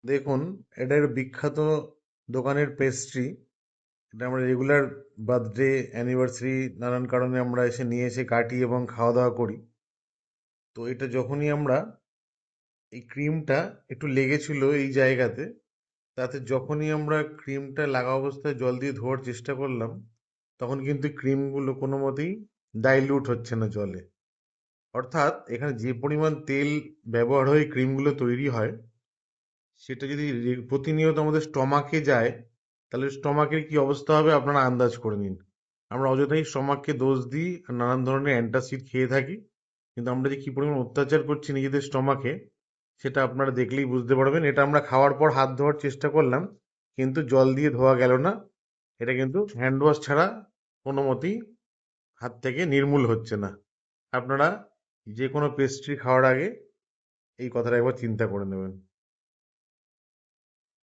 দেখুন, এটা একটা বিখ্যাত দোকানের পেস্ট্রি। এটা আমরা রেগুলার বার্থডে অ্যানিভার্সারি নানান কারণে আমরা এসে নিয়ে এসে কাটি এবং খাওয়া দাওয়া করি। তো এটা যখনই আমরা এই ক্রিমটা একটু লেগেছিল এই জায়গাতে, তাতে যখনই আমরা ক্রিমটা লাগা অবস্থায় জল দিয়ে ধোয়ার চেষ্টা করলাম, তখন কিন্তু ক্রিমগুলো কোনো মতেই ডাইলিউট হচ্ছে না জলে। অর্থাৎ এখানে যে পরিমাণ তেল ব্যবহার হয়ে ক্রিমগুলো তৈরি হয়, সেটা যদি প্রতিনিয়ত আমাদের স্টমাকে যায়, তাহলে স্টমাকের কি অবস্থা হবে আপনারা আন্দাজ করে নিন। আমরা অযথাই স্টমাককে দোষ দিই আর নানান ধরনের অ্যান্টাসিড খেয়ে থাকি, কিন্তু আমরা যে কি পরিমাণ অত্যাচার করছি নিজেদের স্টমাকে, সেটা আপনারা দেখলেই বুঝতে পারবেন। এটা আমরা খাওয়ার পর হাত ধোয়ার চেষ্টা করলাম, কিন্তু জল দিয়ে ধোয়া গেল না। এটা কিন্তু হ্যান্ড ওয়াশ ছাড়া কোনো মতেই হাত থেকে নির্মূল হচ্ছে না। আপনারা যে কোনো পেস্ট্রি খাওয়ার আগে এই কথাটা একবার চিন্তা করে নেবেন।